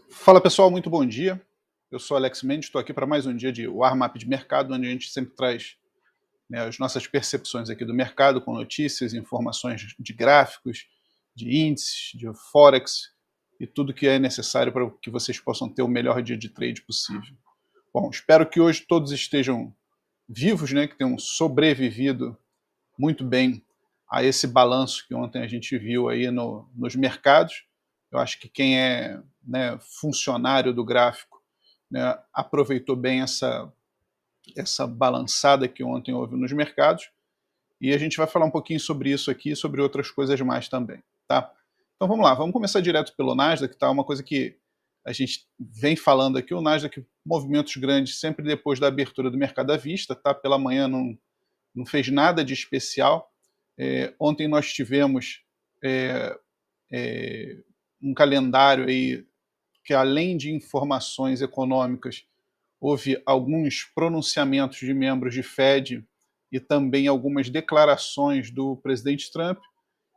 Fala pessoal, muito bom dia. Eu sou Alex Mendes, estou aqui para mais um dia de Warm-Up de Mercado, onde a gente sempre traz, né, as nossas percepções aqui do mercado, com notícias, informações de gráficos, de índices, de Forex e tudo que é necessário para que vocês possam ter o melhor dia de trade possível. Bom, espero que hoje todos estejam vivos, né, que tenham sobrevivido muito bem a esse balanço que ontem a gente viu aí nos mercados. Eu acho que quem é, né, funcionário do gráfico, né, aproveitou bem essa balançada que ontem houve nos mercados, e a gente vai falar um pouquinho sobre isso aqui e sobre outras coisas mais também, tá? Então vamos lá, vamos começar direto pelo Nasdaq, tá? Uma coisa que a gente vem falando aqui, o Nasdaq, movimentos grandes sempre depois da abertura do mercado à vista, tá? Pela manhã não fez nada de especial. Ontem nós tivemos um calendário aí que, além de informações econômicas, houve alguns pronunciamentos de membros de Fed e também algumas declarações do presidente Trump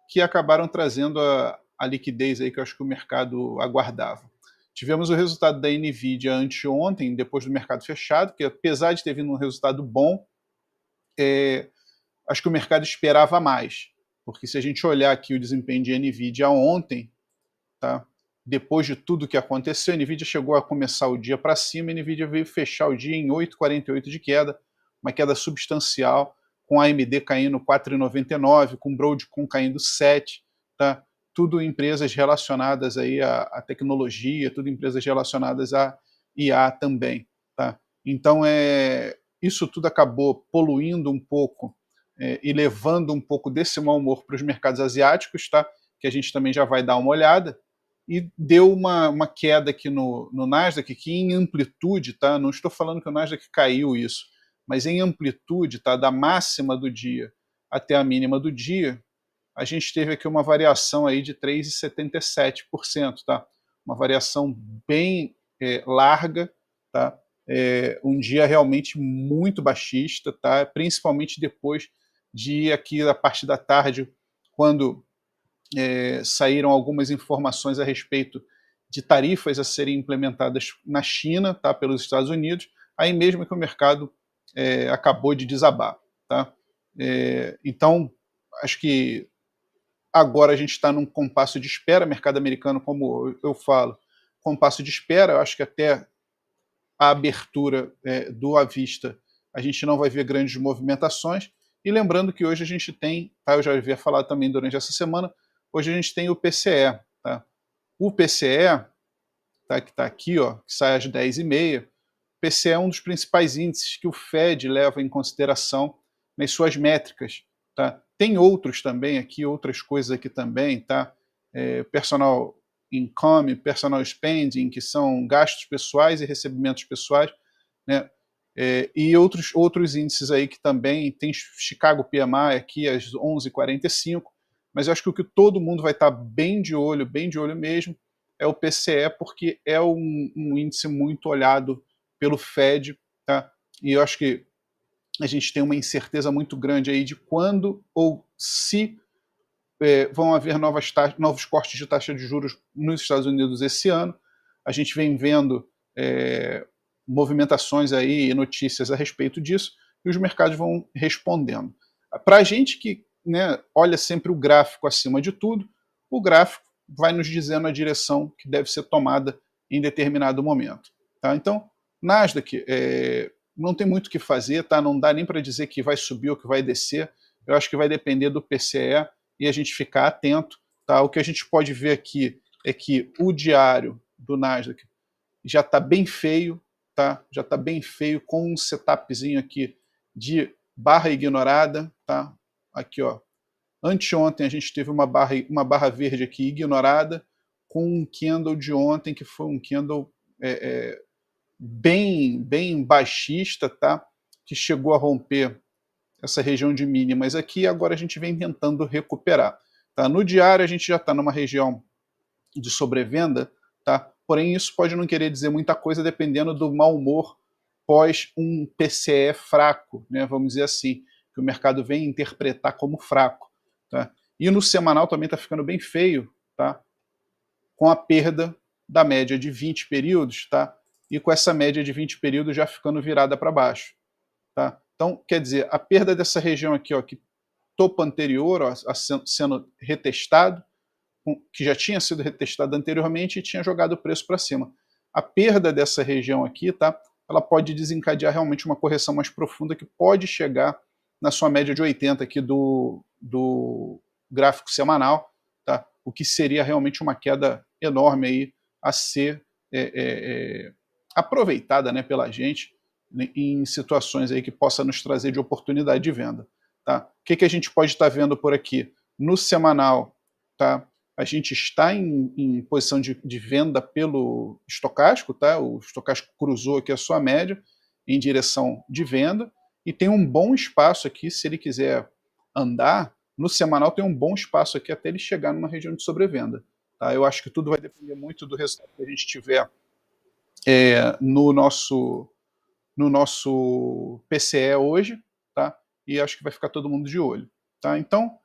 que acabaram trazendo a liquidez aí que eu acho que o mercado aguardava. Tivemos o resultado da Nvidia anteontem, depois do mercado fechado, que apesar de ter vindo um resultado bom, acho que o mercado esperava mais. Porque se a gente olhar aqui o desempenho de Nvidia ontem, tá? Depois de tudo que aconteceu, a Nvidia chegou a começar o dia para cima, a Nvidia veio fechar o dia em 8,48 de queda, uma queda substancial, com a AMD caindo 4,99, com o Broadcom caindo 7, tá? Tudo empresas relacionadas aí à tecnologia, tudo empresas relacionadas a IA também, tá? Então, isso tudo acabou poluindo um pouco e levando um pouco desse mau humor para os mercados asiáticos, tá? Que a gente também já vai dar uma olhada, e deu uma queda aqui no Nasdaq, que em amplitude, tá? Não estou falando que o Nasdaq caiu isso, mas em amplitude, tá? Da máxima do dia até a mínima do dia, a gente teve aqui uma variação aí de 3,77%, tá? Uma variação bem larga, tá? Um dia realmente muito baixista, tá? Principalmente depois de aqui da parte da tarde, quando saíram algumas informações a respeito de tarifas a serem implementadas na China, tá, pelos Estados Unidos, aí mesmo que o mercado acabou de desabar. Tá? Então, acho que agora a gente está num compasso de espera, mercado americano, como eu falo, compasso de espera, eu acho que até a abertura do à vista a gente não vai ver grandes movimentações, e lembrando que hoje a gente tem, tá, eu já havia falado também durante essa semana, hoje a gente tem o PCE. Tá? O PCE, tá, que está aqui, ó, que sai às 10h30, o PCE é um dos principais índices que o Fed leva em consideração nas suas métricas. Tá? Tem outros também aqui, outras coisas aqui também, tá? Personal income, personal spending, que são gastos pessoais e recebimentos pessoais, né? E outros índices aí que também tem Chicago PMI aqui às 11h45, mas eu acho que o que todo mundo vai estar bem de olho mesmo, é o PCE, porque é um índice muito olhado pelo Fed, tá? E eu acho que a gente tem uma incerteza muito grande aí de quando ou se vão haver novos cortes de taxa de juros nos Estados Unidos esse ano. A gente vem vendo movimentações aí e notícias a respeito disso, e os mercados vão respondendo. Para a gente que, né, olha sempre o gráfico acima de tudo, o gráfico vai nos dizendo a direção que deve ser tomada em determinado momento. Tá? Então, Nasdaq, não tem muito o que fazer, tá? Não dá nem para dizer que vai subir ou que vai descer. Eu acho que vai depender do PCE e a gente ficar atento. Tá? O que a gente pode ver aqui é que o diário do Nasdaq já está bem feio, tá? Já está bem feio, com um setupzinho aqui de barra ignorada, tá? Aqui, ó. Anteontem a gente teve uma barra verde aqui ignorada, com um candle de ontem que foi um candle bem baixista, tá? Que chegou a romper essa região de mínimas aqui, agora a gente vem tentando recuperar. Tá? No diário a gente já está numa região de sobrevenda, tá? Porém isso pode não querer dizer muita coisa dependendo do mau humor pós um PCE fraco, né? Vamos dizer assim, que o mercado vem interpretar como fraco. Tá? E no semanal também está ficando bem feio, tá? Com a perda da média de 20 períodos, tá? E com essa média de 20 períodos já ficando virada para baixo, tá? Então, quer dizer, a perda dessa região aqui, ó, que topo anterior, ó, sendo retestado, que já tinha sido retestado anteriormente e tinha jogado o preço para cima. A perda dessa região aqui, tá? Ela pode desencadear realmente uma correção mais profunda que pode chegar na sua média de 80 aqui do gráfico semanal, tá? O que seria realmente uma queda enorme aí a ser aproveitada, né, pela gente em situações aí que possa nos trazer de oportunidade de venda. Tá? O que a gente pode estar vendo por aqui? No semanal, tá? A gente está em posição de venda pelo estocástico, tá? O estocástico cruzou aqui a sua média em direção de venda e tem um bom espaço aqui, se ele quiser andar, no semanal tem um bom espaço aqui até ele chegar numa região de sobrevenda. Tá? Eu acho que tudo vai depender muito do resultado que a gente tiver no nosso PCE hoje, tá? E acho que vai ficar todo mundo de olho. Tá? Então,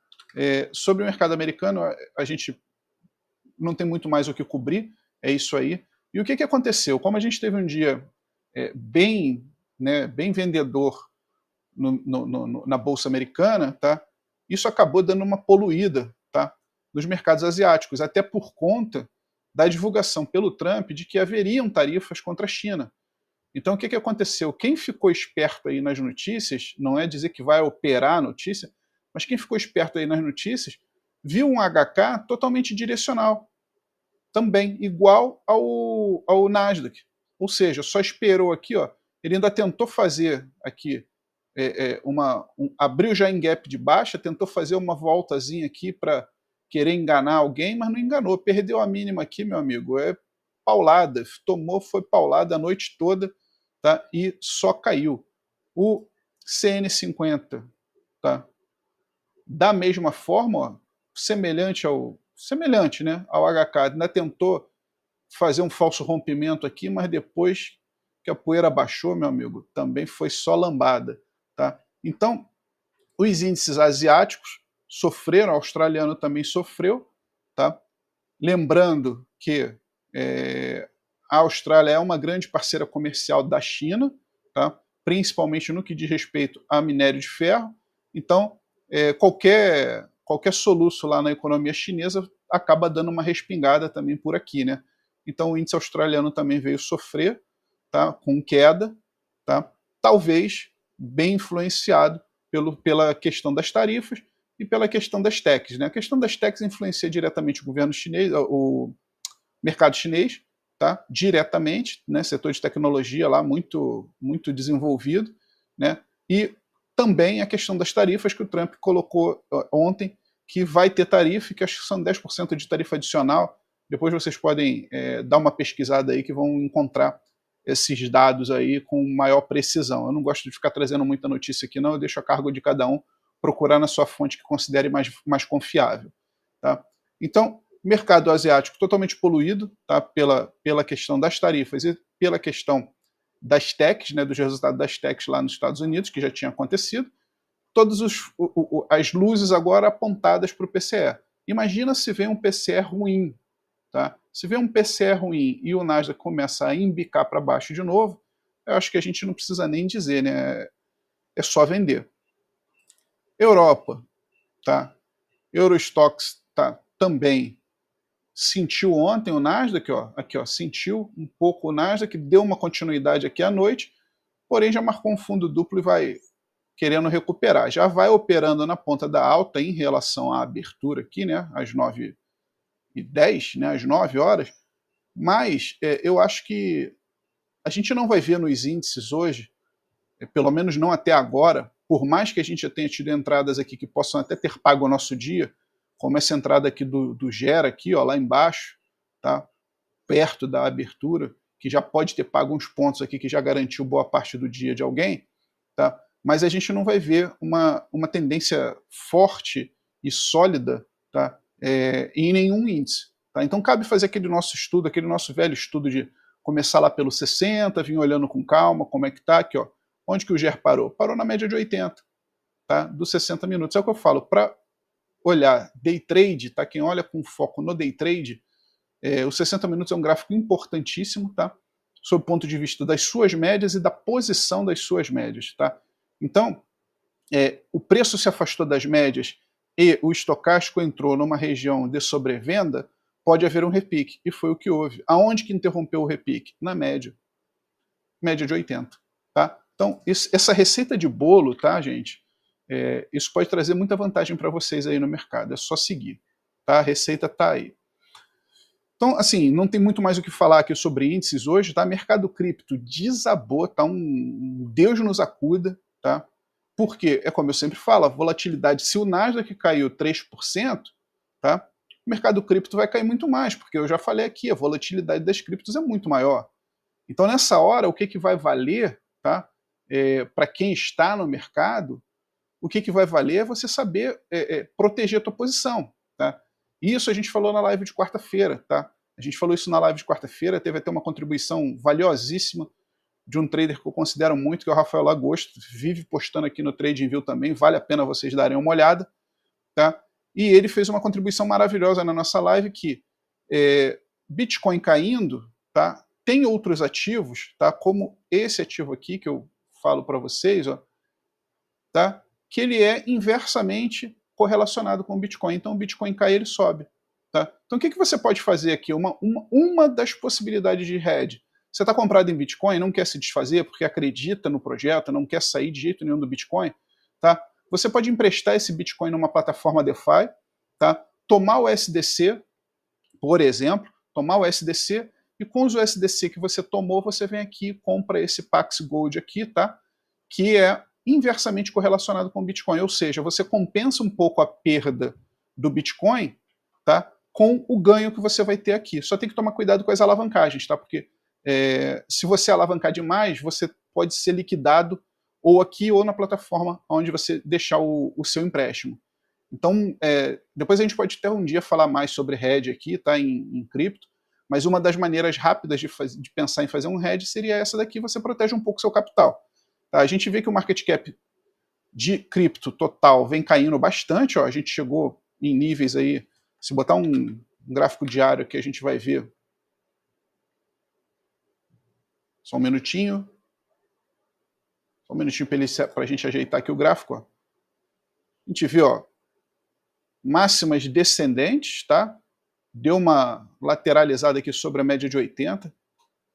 sobre o mercado americano, a gente não tem muito mais o que cobrir, é isso aí. E o que aconteceu? Como a gente teve um dia bem vendedor na Bolsa Americana, tá? Isso acabou dando uma poluída, tá? Nos mercados asiáticos, até por conta da divulgação pelo Trump de que haveriam tarifas contra a China. Então, o que aconteceu? Quem ficou esperto aí nas notícias, não é dizer que vai operar a notícia, mas quem ficou esperto aí nas notícias, viu um HK totalmente direcional, também, igual ao Nasdaq. Ou seja, só esperou aqui, ó, ele ainda tentou fazer aqui, abriu já em gap de baixa, tentou fazer uma voltazinha aqui para querer enganar alguém, mas não enganou, perdeu a mínima aqui, meu amigo, paulada, foi paulada a noite toda, tá? E só caiu. O CN50, tá? Da mesma forma, ó, semelhante, né, ao HK, ainda tentou fazer um falso rompimento aqui, mas depois que a poeira baixou, meu amigo, também foi só lambada. Tá? Então, os índices asiáticos sofreram, o australiano também sofreu. Tá? Lembrando que a Austrália é uma grande parceira comercial da China, tá? Principalmente no que diz respeito a minério de ferro. Então, qualquer soluço lá na economia chinesa acaba dando uma respingada também por aqui, né? Então o índice australiano também veio sofrer, tá? Com queda, tá? Talvez bem influenciado pela questão das tarifas e pela questão das techs, né? A questão das techs influencia diretamente o governo chinês, o mercado chinês, tá? Diretamente, né? Setor de tecnologia lá muito desenvolvido, né? E também a questão das tarifas que o Trump colocou ontem, que vai ter tarifa, que acho que são 10% de tarifa adicional. Depois vocês podem dar uma pesquisada aí que vão encontrar esses dados aí com maior precisão. Eu não gosto de ficar trazendo muita notícia aqui, não, eu deixo a cargo de cada um procurar na sua fonte que considere mais confiável. Tá? Então, mercado asiático totalmente poluído, tá? pela questão das tarifas e pela questão das techs, né, dos resultados das techs lá nos Estados Unidos, que já tinha acontecido, todas as luzes agora apontadas para o PCE. Imagina se vem um PCE ruim. Tá? Se vem um PCE ruim e o Nasdaq começa a embicar para baixo de novo, eu acho que a gente não precisa nem dizer, né? É só vender. Europa, tá? Eurostoxx, tá? Também sentiu ontem o Nasdaq, ó, aqui, ó, sentiu um pouco o Nasdaq, deu uma continuidade aqui à noite, porém já marcou um fundo duplo e vai querendo recuperar. Já vai operando na ponta da alta em relação à abertura aqui, né? Às 9h10, né? Às 9 horas. Mas eu acho que a gente não vai ver nos índices hoje, pelo menos não até agora, por mais que a gente já tenha tido entradas aqui que possam até ter pago o nosso dia, como essa entrada aqui do Gera, aqui, ó, lá embaixo, tá? Perto da abertura, que já pode ter pago uns pontos aqui que já garantiu boa parte do dia de alguém, tá? Mas a gente não vai ver uma tendência forte e sólida, tá? Em nenhum índice. Tá? Então cabe fazer aquele nosso estudo, aquele nosso velho estudo de começar lá pelo 60, vir olhando com calma como é que tá aqui, ó. Onde que o GER parou? Parou na média de 80, tá? Dos 60 minutos. É o que eu falo, para olhar day trade, tá? Quem olha com foco no day trade, Os 60 minutos é um gráfico importantíssimo, tá? Sob o ponto de vista das suas médias e da posição das suas médias, tá? Então, o preço se afastou das médias e o estocástico entrou numa região de sobrevenda, pode haver um repique, e foi o que houve. Aonde que interrompeu o repique? Na média. Média de 80, tá? Então, essa receita de bolo, tá, gente? Isso pode trazer muita vantagem para vocês aí no mercado, é só seguir, tá? A receita tá aí. Então, assim, não tem muito mais o que falar aqui sobre índices hoje, tá? Mercado cripto desabou, tá? Um Deus nos acuda, tá? Porque, como eu sempre falo, a volatilidade, se o Nasdaq caiu 3%, tá? O mercado cripto vai cair muito mais, porque eu já falei aqui, a volatilidade das criptos é muito maior. Então, nessa hora, o que vai valer, tá? Para quem está no mercado, o que vai valer é você saber proteger a tua posição, tá? Isso a gente falou na live de quarta-feira, tá? A gente falou isso na live de quarta-feira, teve até uma contribuição valiosíssima de um trader que eu considero muito, que é o Rafael Lagosto, vive postando aqui no TradingView também, vale a pena vocês darem uma olhada, tá? E ele fez uma contribuição maravilhosa na nossa live que Bitcoin caindo, tá? Tem outros ativos, tá? Como esse ativo aqui que eu falo para vocês, ó, tá? Que ele é inversamente correlacionado com o Bitcoin. Então o Bitcoin cai, ele sobe. Tá? Então o que você pode fazer aqui? Uma das possibilidades de hedge. Você está comprado em Bitcoin, não quer se desfazer porque acredita no projeto, não quer sair de jeito nenhum do Bitcoin, tá? Você pode emprestar esse Bitcoin numa plataforma DeFi, tá? Tomar o SDC, por exemplo, tomar o SDC, e com os USDC que você tomou, você vem aqui e compra esse Pax Gold aqui, tá? Que é inversamente correlacionado com o Bitcoin, ou seja, você compensa um pouco a perda do Bitcoin, tá? Com o ganho que você vai ter aqui. Só tem que tomar cuidado com as alavancagens, tá? Porque se você alavancar demais, você pode ser liquidado ou aqui ou na plataforma onde você deixar o seu empréstimo. Então, depois a gente pode até um dia falar mais sobre hedge aqui, tá? Em cripto, mas uma das maneiras rápidas de pensar em fazer um hedge seria essa daqui, você protege um pouco o seu capital. Tá? A gente vê que o market cap de cripto total vem caindo bastante, ó, a gente chegou em níveis aí, se botar um gráfico diário aqui, a gente vai ver. Só um minutinho. Só um minutinho para a gente ajeitar aqui o gráfico. Ó. A gente vê, ó, máximas descendentes, tá? Deu uma lateralizada aqui sobre a média de 80.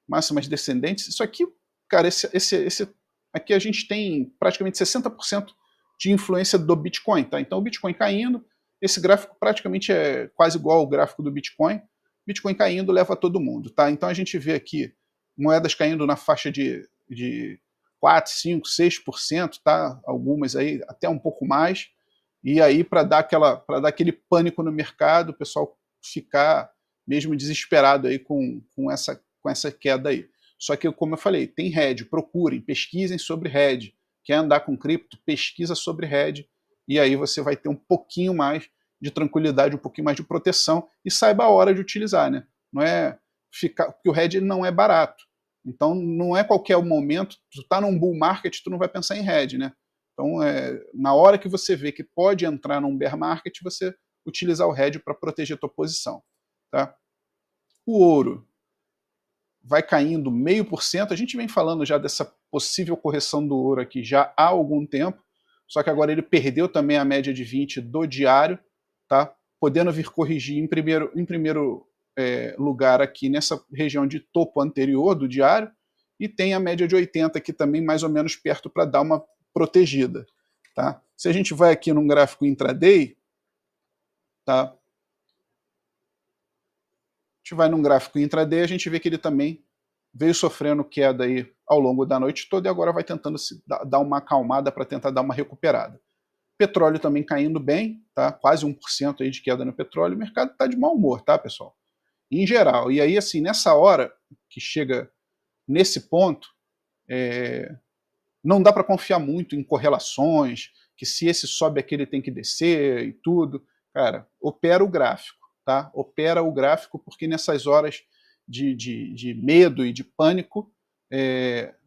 Máximas descendentes. Isso aqui, cara, esse aqui a gente tem praticamente 60% de influência do Bitcoin, tá? Então o Bitcoin caindo, esse gráfico praticamente é quase igual ao gráfico do Bitcoin. Bitcoin caindo leva todo mundo, tá? Então a gente vê aqui moedas caindo na faixa de 4, 5, 6%, tá? Algumas aí até um pouco mais. E aí, para dar aquele pânico no mercado, o pessoal ficar mesmo desesperado aí com essa queda aí. Só que, como eu falei, tem hedge, procurem, pesquisem sobre hedge. Quer andar com cripto? Pesquisa sobre hedge, e aí você vai ter um pouquinho mais de tranquilidade, um pouquinho mais de proteção, e saiba a hora de utilizar, né? Não é ficar, porque o hedge não é barato. Então, não é qualquer momento, tu tá num bull market, tu não vai pensar em hedge, né? Então, na hora que você vê que pode entrar num bear market, você utilizar o hedge para proteger a tua posição. Tá? O ouro vai caindo 0,5%. A gente vem falando já dessa possível correção do ouro aqui já há algum tempo, só que agora ele perdeu também a média de 20 do diário, tá? Podendo vir corrigir em primeiro lugar aqui nessa região de topo anterior do diário, e tem a média de 80 aqui também mais ou menos perto para dar uma protegida. Tá? Se a gente vai aqui num gráfico intraday, tá? A gente vai num gráfico intraday, a gente vê que ele também veio sofrendo queda aí ao longo da noite toda e agora vai tentando dar uma acalmada para tentar dar uma recuperada. Petróleo também caindo bem, tá? Quase 1% aí de queda no petróleo. O mercado está de mau humor, tá, pessoal? Em geral. E aí, assim, nessa hora que chega nesse ponto, não dá para confiar muito em correlações, que se esse sobe aquele tem que descer e tudo. Cara, opera o gráfico, tá? Opera o gráfico, porque nessas horas de medo e de pânico,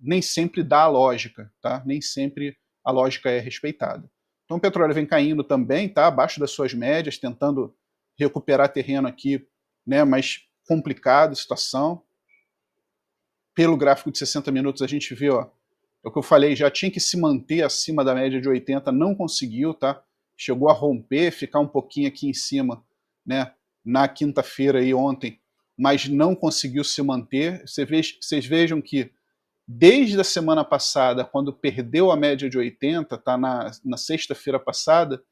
nem sempre dá a lógica, tá? Nem sempre a lógica é respeitada. Então o petróleo vem caindo também, tá? Abaixo das suas médias, tentando recuperar terreno aqui, né? Mas complicado a situação. Pelo gráfico de 60 minutos a gente vê, ó, é o que eu falei, já tinha que se manter acima da média de 80, não conseguiu, tá? Chegou a romper, ficar um pouquinho aqui em cima, né, na quinta-feira aí ontem, mas não conseguiu se manter. Vocês vejam que desde a semana passada, quando perdeu a média de 80, tá, na sexta-feira passada,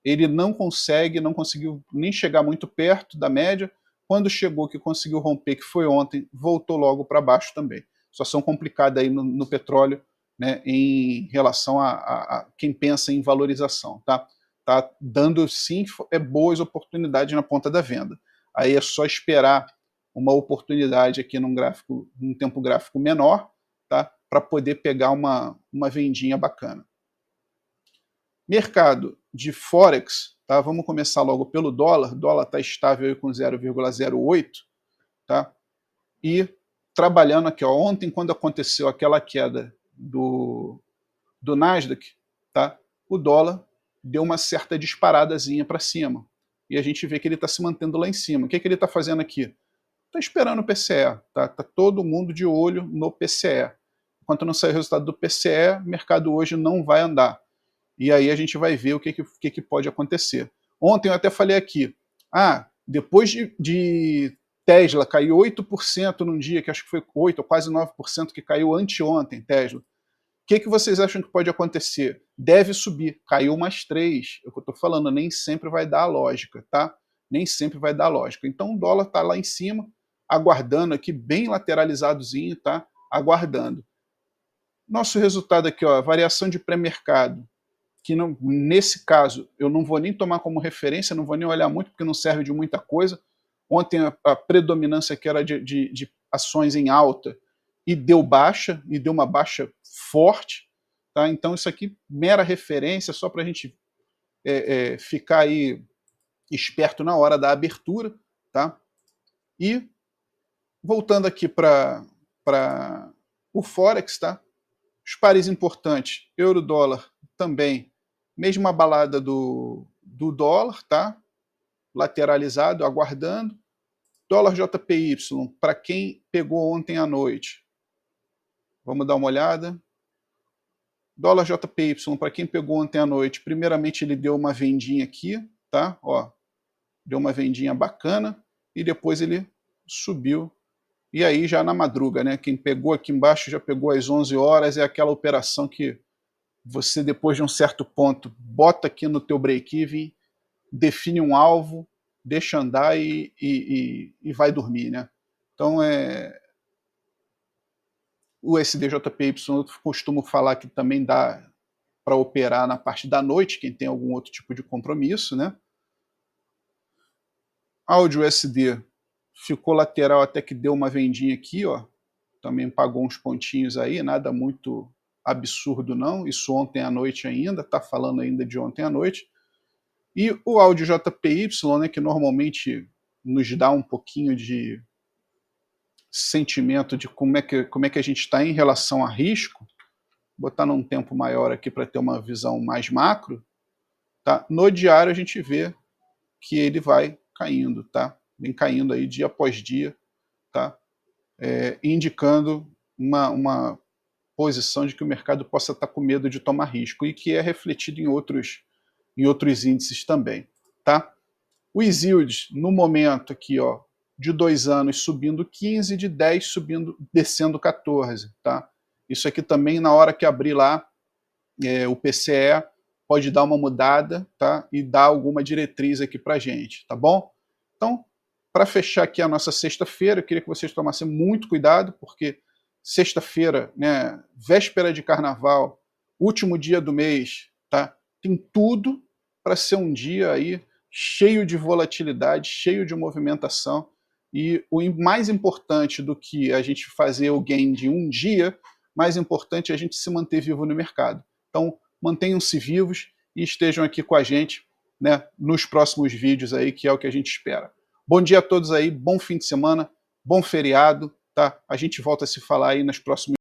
ele não conseguiu nem chegar muito perto da média. Quando chegou, que conseguiu romper, que foi ontem, voltou logo para baixo também. Situação complicada aí no petróleo, né, em relação a quem pensa em valorização. Tá dando, sim, boas oportunidades na ponta da venda. Aí é só esperar uma oportunidade aqui num tempo gráfico menor, tá, para poder pegar uma vendinha bacana. Mercado de Forex, tá? Vamos começar logo pelo dólar. O dólar está estável aí com 0,08, tá? E trabalhando aqui, ó, ontem, quando aconteceu aquela queda do Nasdaq, tá? O dólar deu uma certa disparadazinha para cima. E a gente vê que ele está se mantendo lá em cima. O que ele está fazendo aqui? Está esperando o PCE. Tá todo mundo de olho no PCE. Enquanto não sair o resultado do PCE, o mercado hoje não vai andar. E aí a gente vai ver o que pode acontecer. Ontem eu até falei aqui, depois de Tesla cair 8% num dia, que acho que foi 8% ou quase 9% que caiu anteontem, Tesla, o que vocês acham que pode acontecer? Deve subir, caiu mais 3%. É o que eu estou falando, nem sempre vai dar a lógica, tá? Nem sempre vai dar a lógica. Então o dólar está lá em cima, aguardando aqui, bem lateralizadozinho, tá? Aguardando. Nosso resultado aqui, ó, variação de pré-mercado, que não, nesse caso eu não vou nem tomar como referência, não vou nem olhar muito, porque não serve de muita coisa. Ontem a predominância que era de ações em alta e deu baixa, e deu uma baixa forte. Tá? Então isso aqui, mera referência, só para a gente ficar aí esperto na hora da abertura. Tá? E voltando aqui para o Forex, tá? Os pares importantes, euro-dólar também, mesma balada do dólar, tá? Lateralizado, aguardando. Dólar JPY, para quem pegou ontem à noite, vamos dar uma olhada. Dólar JPY, para quem pegou ontem à noite, primeiramente ele deu uma vendinha aqui, tá? Ó, deu uma vendinha bacana e depois ele subiu. E aí já na madruga, né? Quem pegou aqui embaixo já pegou às 11 horas, é aquela operação que você, depois de um certo ponto, bota aqui no teu break-even, define um alvo, deixa andar e vai dormir, né? Então, o SDJPY eu costumo falar que também dá para operar na parte da noite, quem tem algum outro tipo de compromisso, né? Áudio USD ficou lateral até que deu uma vendinha aqui, ó. Também pagou uns pontinhos aí, nada muito absurdo não, isso ontem à noite ainda, tá falando ainda de ontem à noite. E o áudio JPY, né, que normalmente nos dá um pouquinho de sentimento de como é que a gente está em relação a risco, vou botar num tempo maior aqui para ter uma visão mais macro, tá? No diário a gente vê que ele vai caindo, tá? Vem caindo aí dia após dia, tá? Indicando uma posição de que o mercado possa estar com medo de tomar risco e que é refletido em outros índices também, tá? Os yields, no momento aqui, ó, de 2 anos subindo 15, de 10 descendo 14, tá? Isso aqui também, na hora que abrir lá o PCE, pode dar uma mudada, tá? E dar alguma diretriz aqui pra gente, tá bom? Então, para fechar aqui a nossa sexta-feira, eu queria que vocês tomassem muito cuidado, porque sexta-feira, né, véspera de carnaval, último dia do mês, tá? Tem tudo para ser um dia aí cheio de volatilidade, cheio de movimentação, e o mais importante do que a gente fazer o gain de um dia, mais importante é a gente se manter vivo no mercado. Então, mantenham-se vivos e estejam aqui com a gente, né, nos próximos vídeos aí, que é o que a gente espera. Bom dia a todos aí, bom fim de semana, bom feriado, tá? A gente volta a se falar aí nos próximos